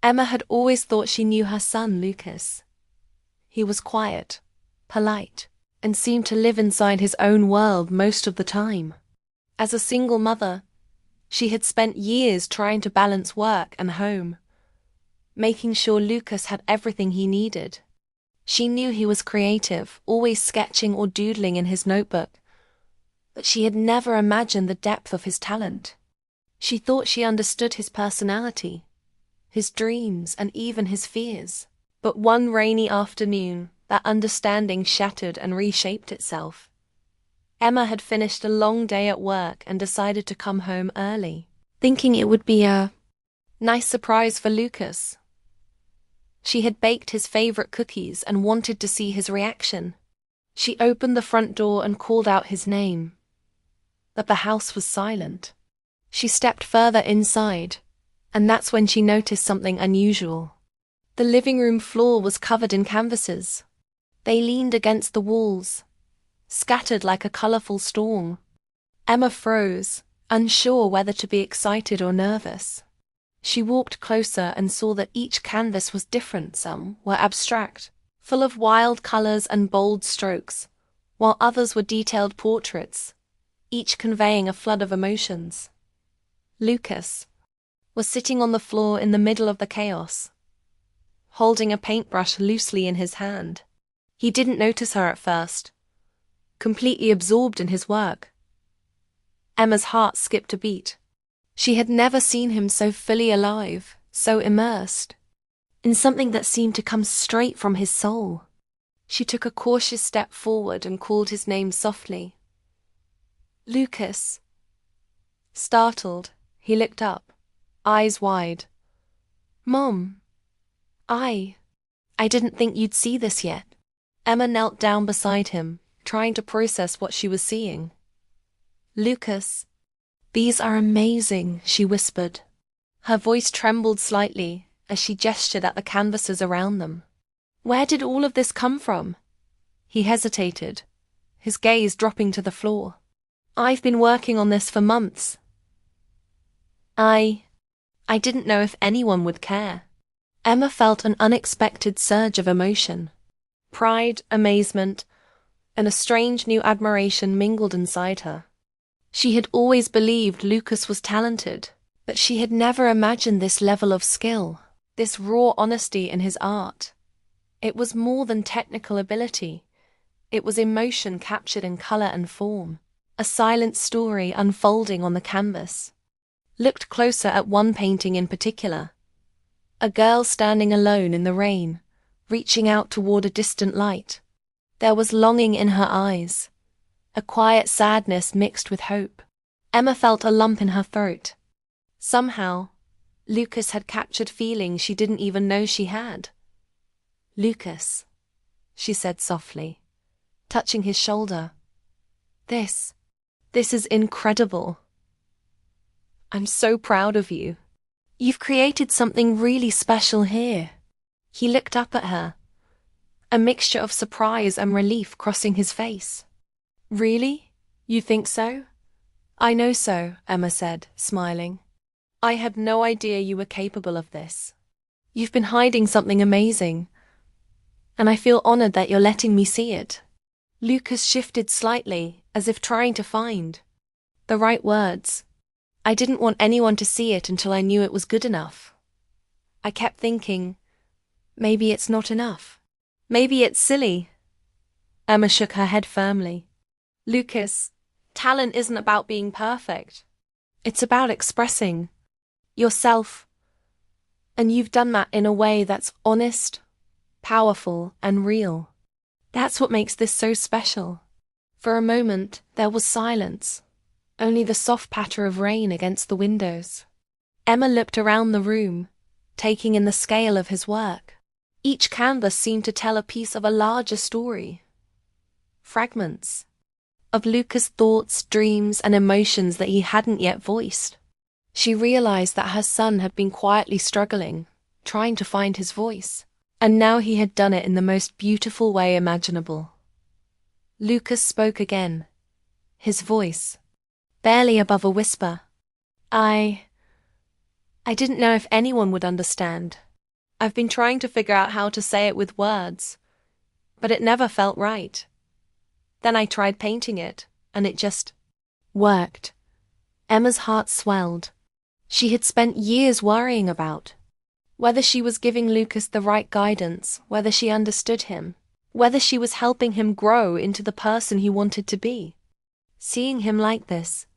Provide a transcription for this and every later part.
Emma had always thought she knew her son, Lucas. He was quiet, polite, and seemed to live inside his own world most of the time. As a single mother, she had spent years trying to balance work and home, making sure Lucas had everything he needed. She knew he was creative, always sketching or doodling in his notebook, but she had never imagined the depth of his talent. She thought she understood his personality, his dreams, and even his fears. But one rainy afternoon, that understanding shattered and reshaped itself. Emma had finished a long day at work and decided to come home early, thinking it would be a nice surprise for Lucas. She had baked his favorite cookies and wanted to see his reaction. She opened the front door and called out his name, but the house was silent. She stepped further inside, and that's when she noticed something unusual. The living room floor was covered in canvases. They leaned against the walls, scattered like a colorful storm. Emma froze, unsure whether to be excited or nervous. She walked closer and saw that each canvas was different. Some were abstract, full of wild colors and bold strokes, while others were detailed portraits, each conveying a flood of emotions. Lucas was sitting on the floor in the middle of the chaos, holding a paintbrush loosely in his hand. He didn't notice her at first, completely absorbed in his work. Emma's heart skipped a beat. She had never seen him so fully alive, so immersed in something that seemed to come straight from his soul. She took a cautious step forward and called his name softly. Lucas. Startled, he looked up, eyes wide. Mom, I didn't think you'd see this yet. Emma knelt down beside him, trying to process what she was seeing. Lucas, these are amazing, she whispered. Her voice trembled slightly as she gestured at the canvases around them. Where did all of this come from? He hesitated, his gaze dropping to the floor. I've been working on this for months. I didn't know if anyone would care. Emma felt an unexpected surge of emotion. Pride, amazement, and a strange new admiration mingled inside her. She had always believed Lucas was talented, but she had never imagined this level of skill, this raw honesty in his art. It was more than technical ability. It was emotion captured in color and form, a silent story unfolding on the canvas. Looked closer at one painting in particular. A girl standing alone in the rain, reaching out toward a distant light. There was longing in her eyes, a quiet sadness mixed with hope. Emma felt a lump in her throat. Somehow, Lucas had captured feelings she didn't even know she had. Lucas, she said softly, touching his shoulder. This is incredible. I'm so proud of you. You've created something really special here. He looked up at her, a mixture of surprise and relief crossing his face. Really? You think so? I know so, Emma said, smiling. I had no idea you were capable of this. You've been hiding something amazing, and I feel honored that you're letting me see it. Lucas shifted slightly, as if trying to find the right words. I didn't want anyone to see it until I knew it was good enough. I kept thinking, maybe it's not enough. Maybe it's silly. Emma shook her head firmly. Lucas, talent isn't about being perfect. It's about expressing yourself. And you've done that in a way that's honest, powerful, and real. That's what makes this so special. For a moment, there was silence, only the soft patter of rain against the windows. Emma looked around the room, taking in the scale of his work. Each canvas seemed to tell a piece of a larger story. Fragments of Lucas' thoughts, dreams, and emotions that he hadn't yet voiced. She realized that her son had been quietly struggling, trying to find his voice, and now he had done it in the most beautiful way imaginable. Lucas spoke again, his voice barely above a whisper. I didn't know if anyone would understand, I've been trying to figure out how to say it with words, but it never felt right. Then I tried painting it, and it just worked. Emma's heart swelled. She had spent years worrying about whether she was giving Lucas the right guidance, whether she understood him, whether she was helping him grow into the person he wanted to be. Seeing him like this,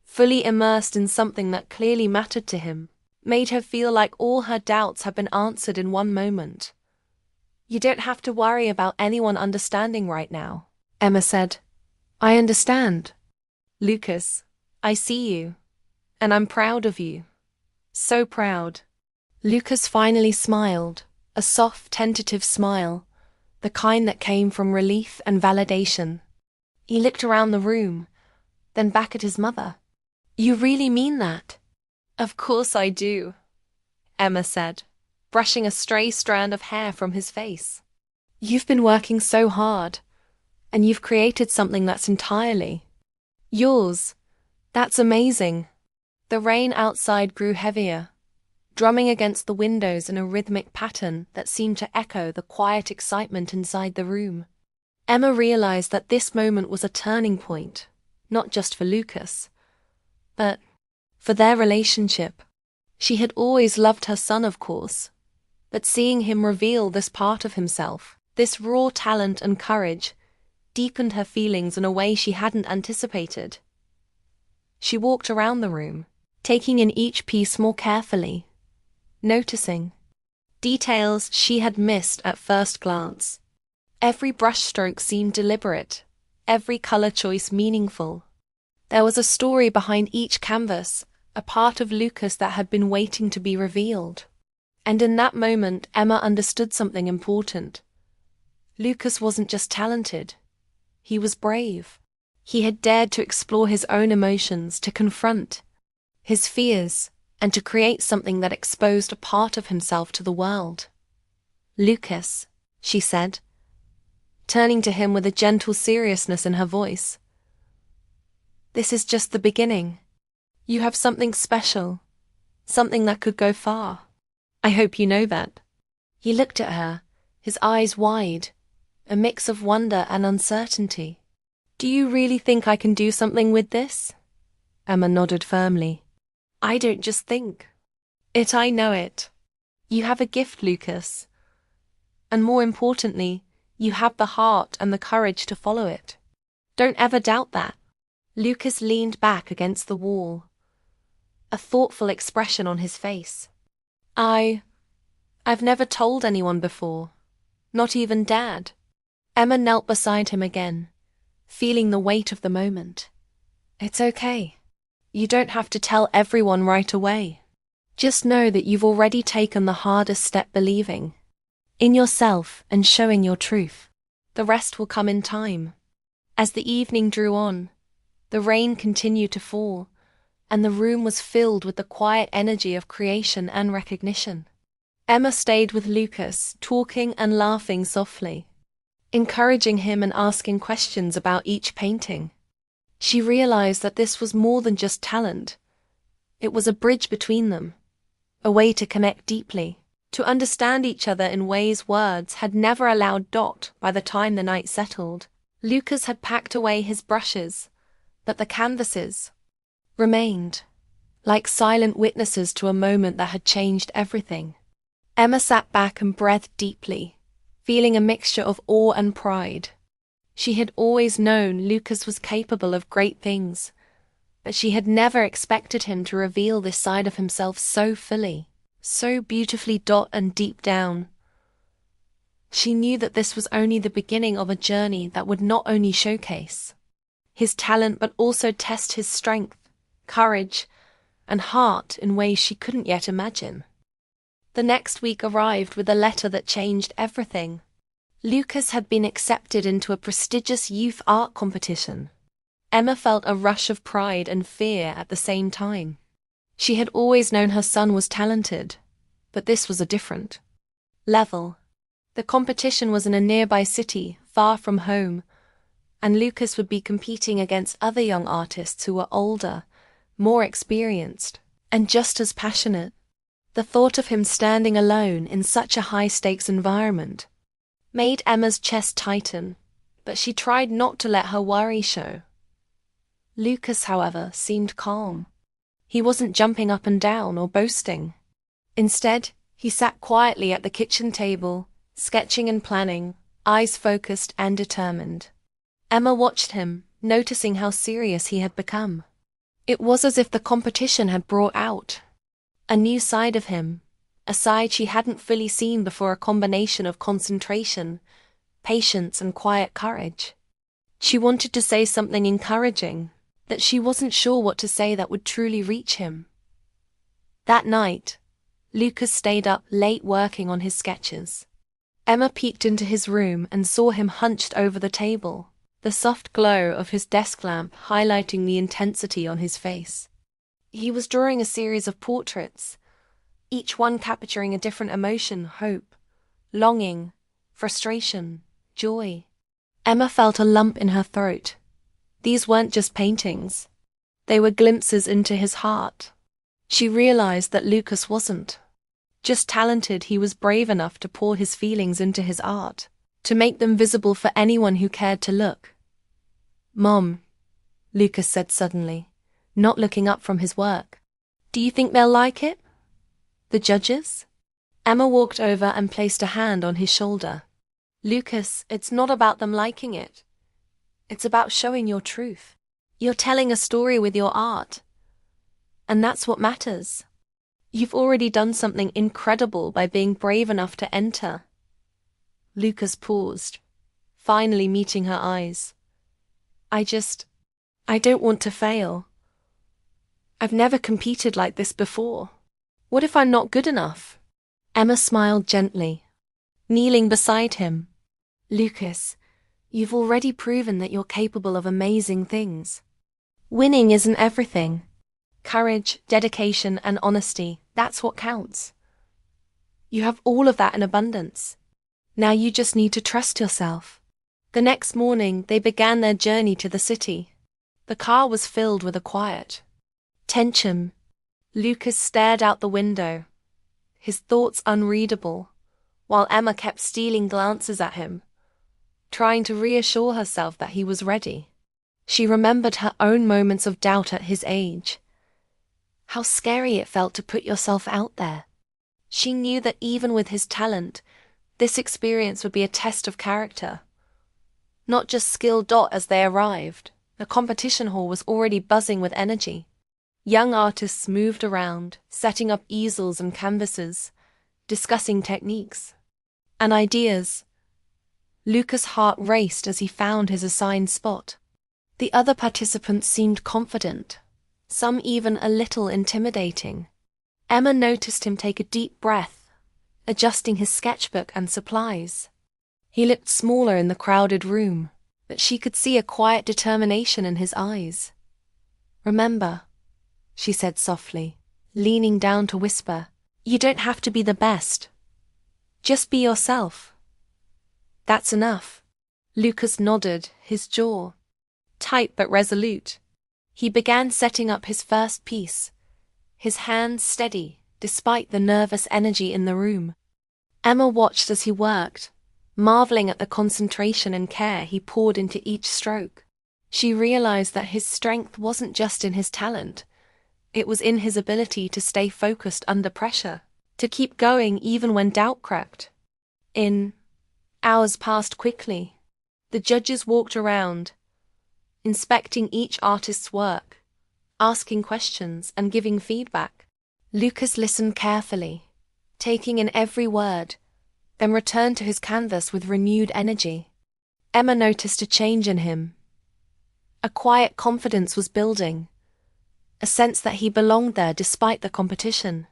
fully immersed in something that clearly mattered to him, made her feel like all her doubts had been answered in one moment. "You don't have to worry about anyone understanding right now," Emma said. "I understand. Lucas, I see you, and I'm proud of you. So proud." Lucas finally smiled, a soft, tentative smile, the kind that came from relief and validation. He looked around the room, then back at his mother. "You really mean that?" "Of course I do," Emma said, brushing a stray strand of hair from his face. "You've been working so hard, and you've created something that's entirely yours. That's amazing." The rain outside grew heavier, drumming against the windows in a rhythmic pattern that seemed to echo the quiet excitement inside the room. Emma realized that this moment was a turning point, not just for Lucas, but for their relationship. She had always loved her son, of course, but seeing him reveal this part of himself, this raw talent and courage, deepened her feelings in a way she hadn't anticipated. She walked around the room, taking in each piece more carefully, noticing details she had missed at first glance. Every brushstroke seemed deliberate, every color choice meaningful. There was a story behind each canvas, a part of Lucas that had been waiting to be revealed. And in that moment, Emma understood something important. Lucas wasn't just talented. He was brave. He had dared to explore his own emotions, to confront his fears, and to create something that exposed a part of himself to the world. "Lucas," she said, turning to him with a gentle seriousness in her voice, "this is just the beginning. You have something special, something that could go far. I hope you know that." He looked at her, his eyes wide, a mix of wonder and uncertainty. "Do you really think I can do something with this?" Emma nodded firmly. "I don't just think it, I know it. You have a gift, Lucas. And more importantly, you have the heart and the courage to follow it. Don't ever doubt that." Lucas leaned back against the wall, a thoughtful expression on his face. I've never told anyone before, not even Dad." Emma knelt beside him again, feeling the weight of the moment. "It's okay. You don't have to tell everyone right away. Just know that you've already taken the hardest step, believing in yourself and showing your truth. The rest will come in time." As the evening drew on, the rain continued to fall, and the room was filled with the quiet energy of creation and recognition. Emma stayed with Lucas, talking and laughing softly, encouraging him and asking questions about each painting. She realized that this was more than just talent. It was a bridge between them, a way to connect deeply, to understand each other in ways words had never allowed. By the time the night settled, Lucas had packed away his brushes, but the canvases remained, like silent witnesses to a moment that had changed everything. Emma sat back and breathed deeply, feeling a mixture of awe and pride. She had always known Lucas was capable of great things, but she had never expected him to reveal this side of himself so fully, so beautifully. And deep down, she knew that this was only the beginning of a journey that would not only showcase his talent but also test his strength, courage, and heart in ways she couldn't yet imagine. The next week arrived with a letter that changed everything. Lucas had been accepted into a prestigious youth art competition. Emma felt a rush of pride and fear at the same time. She had always known her son was talented, but this was a different level. The competition was in a nearby city, far from home, and Lucas would be competing against other young artists who were older, more experienced, and just as passionate. The thought of him standing alone in such a high-stakes environment made Emma's chest tighten, but she tried not to let her worry show. Lucas, however, seemed calm. He wasn't jumping up and down or boasting. Instead, he sat quietly at the kitchen table, sketching and planning, eyes focused and determined. Emma watched him, noticing how serious he had become. It was as if the competition had brought out a new side of him, a side she hadn't fully seen before, a combination of concentration, patience, and quiet courage. She wanted to say something encouraging, that she wasn't sure what to say that would truly reach him. That night, Lucas stayed up late working on his sketches. Emma peeked into his room and saw him hunched over the table, the soft glow of his desk lamp highlighting the intensity on his face. He was drawing a series of portraits, each one capturing a different emotion: hope, longing, frustration, joy. Emma felt a lump in her throat. These weren't just paintings. They were glimpses into his heart. She realized that Lucas wasn't just talented, he was brave enough to pour his feelings into his art, to make them visible for anyone who cared to look. "Mom," Lucas said suddenly, not looking up from his work, "do you think they'll like it? The judges?" Emma walked over and placed a hand on his shoulder. "Lucas, it's not about them liking it. It's about showing your truth. You're telling a story with your art. And that's what matters. You've already done something incredible by being brave enough to enter." Lucas paused, finally meeting her eyes. I don't want to fail. I've never competed like this before. What if I'm not good enough?" Emma smiled gently, kneeling beside him. "Lucas, you've already proven that you're capable of amazing things. Winning isn't everything. Courage, dedication, and honesty, that's what counts. You have all of that in abundance. Now you just need to trust yourself." The next morning, they began their journey to the city. The car was filled with a quiet tension. Lucas stared out the window, his thoughts unreadable, while Emma kept stealing glances at him, trying to reassure herself that he was ready. She remembered her own moments of doubt at his age. How scary it felt to put yourself out there. She knew that even with his talent, this experience would be a test of character, not just skill. As they arrived, the competition hall was already buzzing with energy. Young artists moved around, setting up easels and canvases, discussing techniques and ideas. Lucas' heart raced as he found his assigned spot. The other participants seemed confident, some even a little intimidating. Emma noticed him take a deep breath, adjusting his sketchbook and supplies. He looked smaller in the crowded room, but she could see a quiet determination in his eyes. "Remember," she said softly, leaning down to whisper, "you don't have to be the best. Just be yourself. That's enough." Lucas nodded, his jaw tight but resolute. He began setting up his first piece, his hands steady despite the nervous energy in the room. Emma watched as he worked, marveling at the concentration and care he poured into each stroke. She realized that his strength wasn't just in his talent. It was in his ability to stay focused under pressure, to keep going even when doubt crept in. Hours passed quickly. The judges walked around, inspecting each artist's work, asking questions and giving feedback. Lucas listened carefully, taking in every word, then returned to his canvas with renewed energy. Emma noticed a change in him. A quiet confidence was building, a sense that he belonged there despite the competition.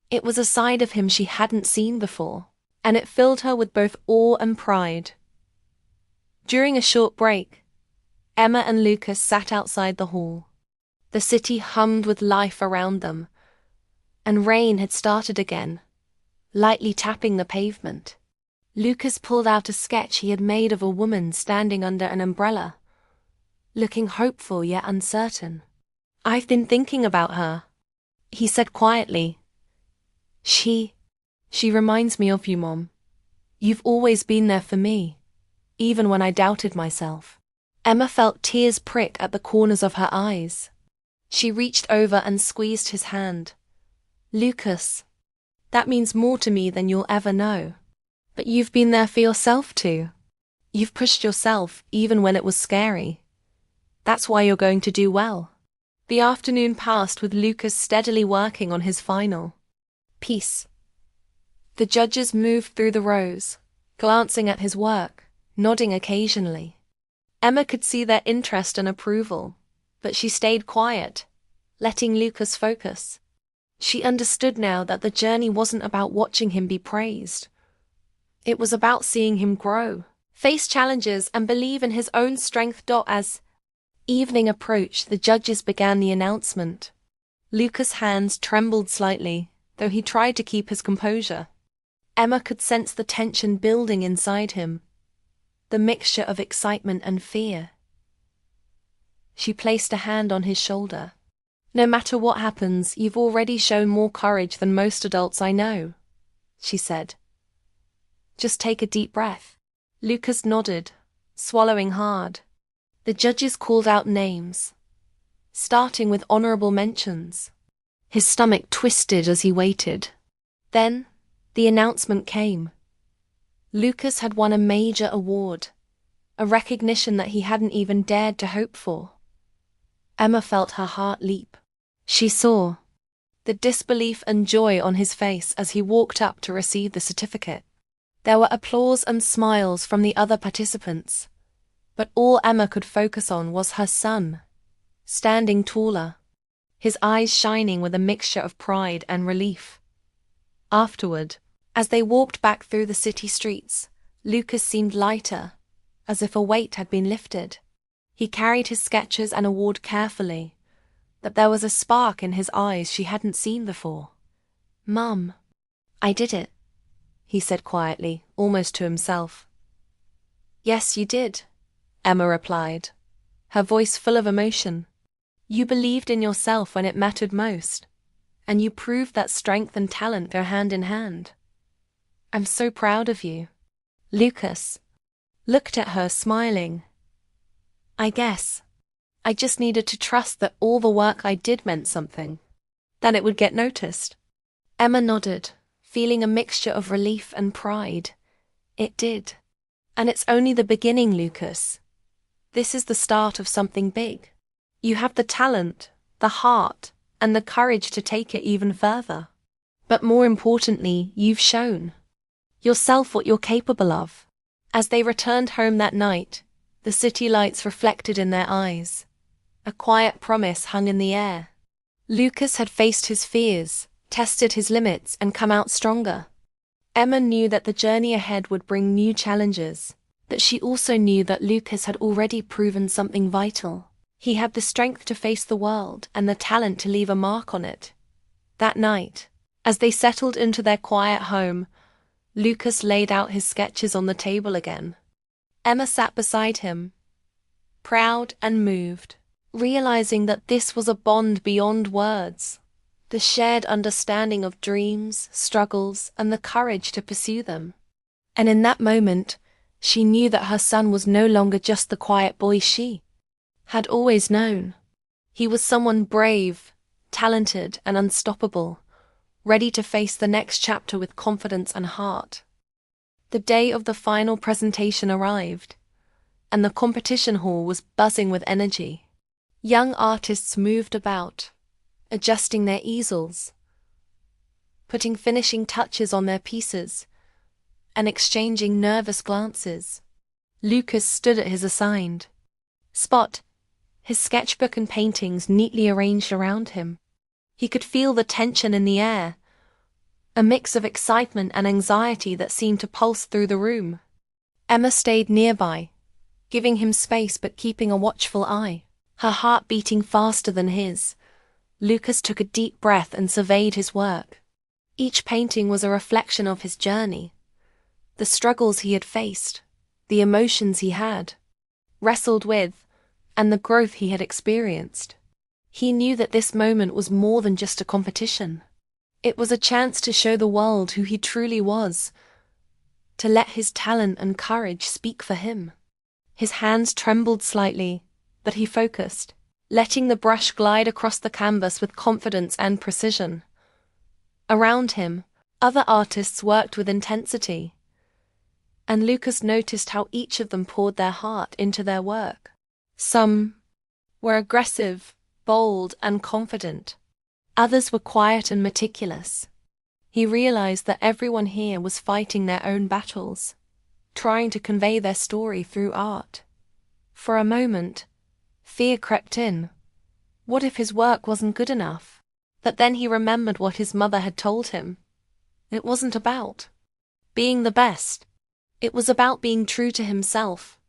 It was a side of him she hadn't seen before, and it filled her with both awe and pride. During a short break, Emma and Lucas sat outside the hall. The city hummed with life around them, and rain had started again, lightly tapping the pavement. Lucas pulled out a sketch he had made of a woman standing under an umbrella, looking hopeful yet uncertain. "I've been thinking about her," he said quietly. She reminds me of you, Mom. You've always been there for me, even when I doubted myself. Emma felt tears prick at the corners of her eyes. She reached over and squeezed his hand. Lucas, that means more to me than you'll ever know. But you've been there for yourself too. You've pushed yourself even when it was scary. That's why you're going to do well. The afternoon passed with Lucas steadily working on his final piece. The judges moved through the rows, glancing at his work, nodding occasionally. Emma could see their interest and approval, but she stayed quiet, letting Lucas focus. She understood now that the journey wasn't about watching him be praised. It was about seeing him grow, face challenges, and believe in his own strength. As evening approached, the judges began the announcement. Lucas' hands trembled slightly, though he tried to keep his composure. Emma could sense the tension building inside him, the mixture of excitement and fear. She placed a hand on his shoulder. No matter what happens, you've already shown more courage than most adults I know, she said. Just take a deep breath. Lucas nodded, swallowing hard. The judges called out names, starting with honorable mentions. His stomach twisted as he waited. Then, the announcement came. Lucas had won a major award, a recognition that he hadn't even dared to hope for. Emma felt her heart leap. She saw the disbelief and joy on his face as he walked up to receive the certificate. There were applause and smiles from the other participants, but all Emma could focus on was her son, standing taller, his eyes shining with a mixture of pride and relief. Afterward, as they walked back through the city streets, Lucas seemed lighter, as if a weight had been lifted. He carried his sketches and award carefully, but there was a spark in his eyes she hadn't seen before. "Mum, I did it," he said quietly, almost to himself. "Yes, you did," Emma replied, her voice full of emotion. "You believed in yourself when it mattered most, and you proved that strength and talent go hand in hand. I'm so proud of you." Lucas looked at her, smiling. "I guess I just needed to trust that all the work I did meant something, that it would get noticed." Emma nodded, feeling a mixture of relief and pride. It did. And it's only the beginning, Lucas. This is the start of something big. You have the talent, the heart, and the courage to take it even further. But more importantly, you've shown yourself what you're capable of. As they returned home that night, the city lights reflected in their eyes. A quiet promise hung in the air. Lucas had faced his fears, tested his limits, and come out stronger. Emma knew that the journey ahead would bring new challenges, but she also knew that Lucas had already proven something vital. He had the strength to face the world and the talent to leave a mark on it. That night, as they settled into their quiet home, Lucas laid out his sketches on the table again. Emma sat beside him, proud and moved, realizing that this was a bond beyond words, the shared understanding of dreams, struggles, and the courage to pursue them. And in that moment, she knew that her son was no longer just the quiet boy she had always known. He was someone brave, talented, and unstoppable, ready to face the next chapter with confidence and heart. The day of the final presentation arrived, and the competition hall was buzzing with energy. Young artists moved about, adjusting their easels, putting finishing touches on their pieces, and exchanging nervous glances. Lucas stood at his assigned spot, his sketchbook and paintings neatly arranged around him. He could feel the tension in the air, a mix of excitement and anxiety that seemed to pulse through the room. Emma stayed nearby, giving him space but keeping a watchful eye, her heart beating faster than his. Lucas took a deep breath and surveyed his work. Each painting was a reflection of his journey, the struggles he had faced, the emotions he had wrestled with, and the growth he had experienced. He knew that this moment was more than just a competition. It was a chance to show the world who he truly was, to let his talent and courage speak for him. His hands trembled slightly, but he focused, letting the brush glide across the canvas with confidence and precision. Around him, other artists worked with intensity, and Lucas noticed how each of them poured their heart into their work. Some were aggressive, bold, and confident. Others were quiet and meticulous. He realized that everyone here was fighting their own battles, trying to convey their story through art. For a moment, fear crept in. What if his work wasn't good enough? But then he remembered what his mother had told him. It wasn't about being the best. It was about being true to himself.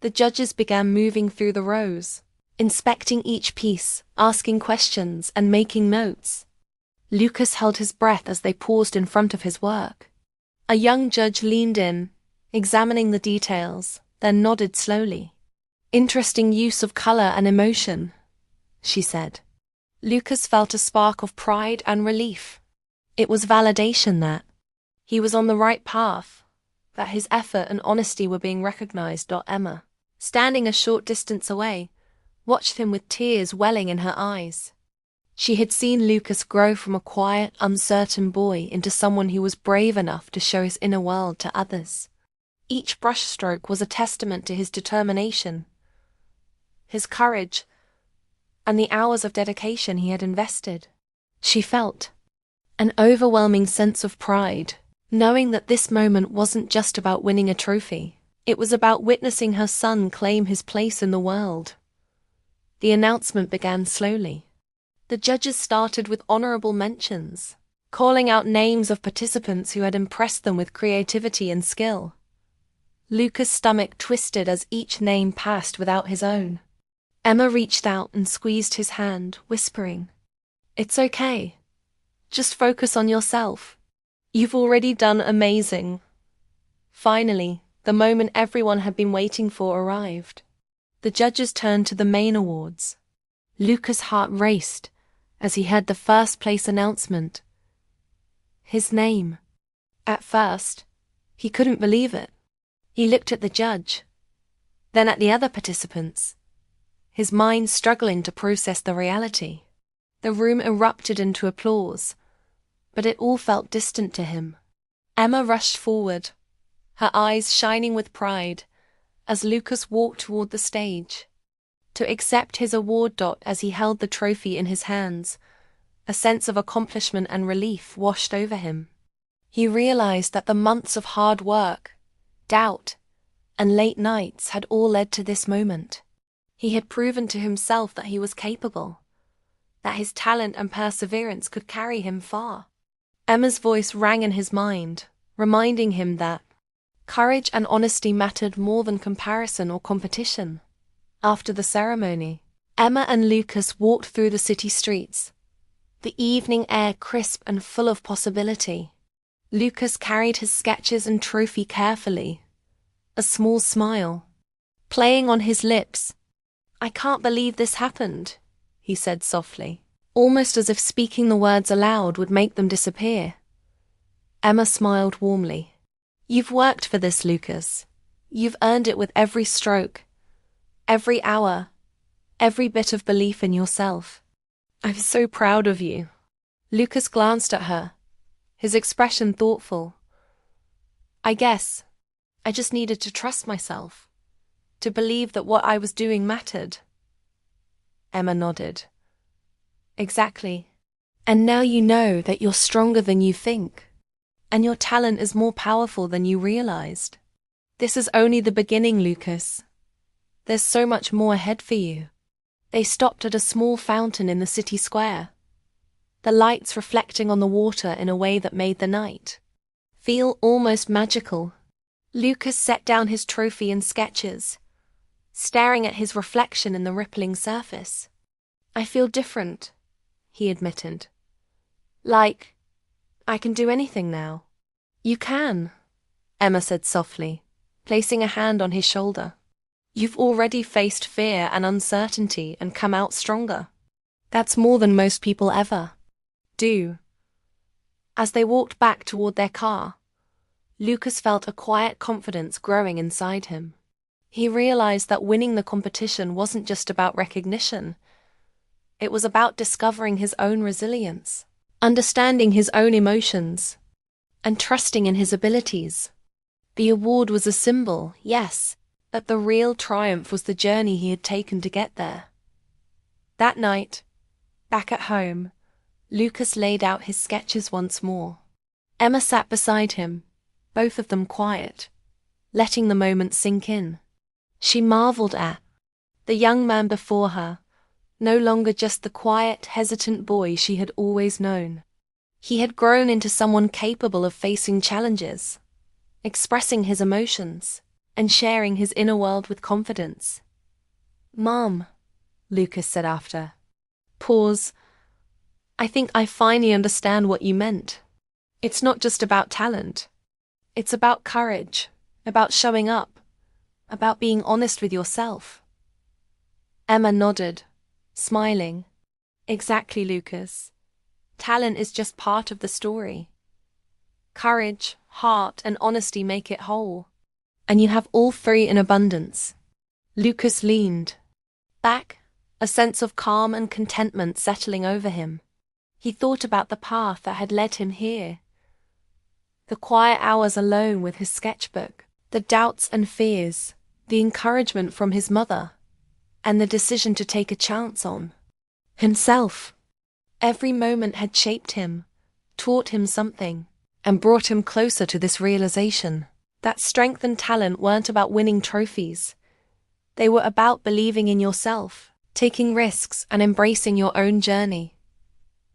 The judges began moving through the rows, inspecting each piece, asking questions, and making notes. Lucas held his breath as they paused in front of his work. A young judge leaned in, examining the details, then nodded slowly. "Interesting use of color and emotion," she said. Lucas felt a spark of pride and relief. It was validation that he was on the right path, that his effort and honesty were being recognized. Emma, standing a short distance away, watched him with tears welling in her eyes. She had seen Lucas grow from a quiet, uncertain boy into someone who was brave enough to show his inner world to others. Each brushstroke was a testament to his determination, his courage, and the hours of dedication he had invested. She felt an overwhelming sense of pride, knowing that this moment wasn't just about winning a trophy. It was about witnessing her son claim his place in the world. The announcement began slowly. The judges started with honorable mentions, calling out names of participants who had impressed them with creativity and skill. Lucas' stomach twisted as each name passed without his own. Emma reached out and squeezed his hand, whispering, "It's okay. Just focus on yourself. You've already done amazing." Finally, the moment everyone had been waiting for arrived. The judges turned to the main awards. Lucas' heart raced as he heard the first place announcement. His name. At first, he couldn't believe it. He looked at the judge, then at the other participants, his mind struggling to process the reality. The room erupted into applause, but it all felt distant to him. Emma rushed forward, her eyes shining with pride, as Lucas walked toward the stage to accept his award. As he held the trophy in his hands, a sense of accomplishment and relief washed over him. He realized that the months of hard work, doubt, and late nights had all led to this moment. He had proven to himself that he was capable, that his talent and perseverance could carry him far. Emma's voice rang in his mind, reminding him that courage and honesty mattered more than comparison or competition. After the ceremony, Emma and Lucas walked through the city streets, the evening air crisp and full of possibility. Lucas carried his sketches and trophy carefully, a small smile playing on his lips. "I can't believe this happened," he said softly, almost as if speaking the words aloud would make them disappear. Emma smiled warmly. "You've worked for this, Lucas. You've earned it with every stroke, every hour, every bit of belief in yourself. I'm so proud of you." Lucas glanced at her, his expression thoughtful. I guess I just needed to trust myself, to believe that what I was doing mattered." Emma nodded. "Exactly. And now you know that you're stronger than you think, and your talent is more powerful than you realized. This is only the beginning, Lucas. There's so much more ahead for you." They stopped at a small fountain in the city square, the lights reflecting on the water in a way that made the night feel almost magical. Lucas set down his trophy and sketches, staring at his reflection in the rippling surface. "I feel different," he admitted. "Like, I can do anything now." "You can," Emma said softly, placing a hand on his shoulder. "You've already faced fear and uncertainty and come out stronger. That's more than most people ever do." As they walked back toward their car, Lucas felt a quiet confidence growing inside him. He realized that winning the competition wasn't just about recognition. It was about discovering his own resilience, understanding his own emotions, and trusting in his abilities. The award was a symbol, yes, but the real triumph was the journey he had taken to get there. That night, back at home, Lucas laid out his sketches once more. Emma sat beside him, both of them quiet, letting the moment sink in. She marveled at the young man before her, no longer just the quiet, hesitant boy she had always known. He had grown into someone capable of facing challenges, expressing his emotions, and sharing his inner world with confidence. "Mom," Lucas said after. Pause. "I think I finally understand what you meant. It's not just about talent. It's about courage, about showing up, about being honest with yourself." Emma nodded, smiling. "Exactly, Lucas. Talent is just part of the story. Courage, heart, and honesty make it whole. And you have all three in abundance." Lucas leaned back, a sense of calm and contentment settling over him. He thought about the path that had led him here. The quiet hours alone with his sketchbook, the doubts and fears, the encouragement from his mother, and the decision to take a chance on himself. Every moment had shaped him, taught him something, and brought him closer to this realization that strength and talent weren't about winning trophies. They were about believing in yourself, taking risks, and embracing your own journey.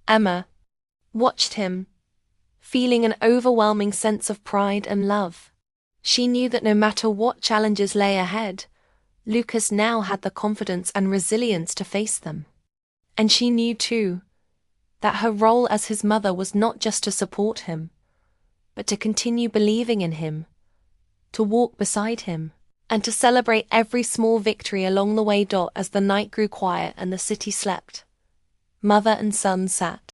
Emma watched him, feeling an overwhelming sense of pride and love. She knew that no matter what challenges lay ahead, Lucas now had the confidence and resilience to face them. And she knew, too, that her role as his mother was not just to support him, but to continue believing in him, to walk beside him, and to celebrate every small victory along the way. As the night grew quiet and the city slept, mother and son sat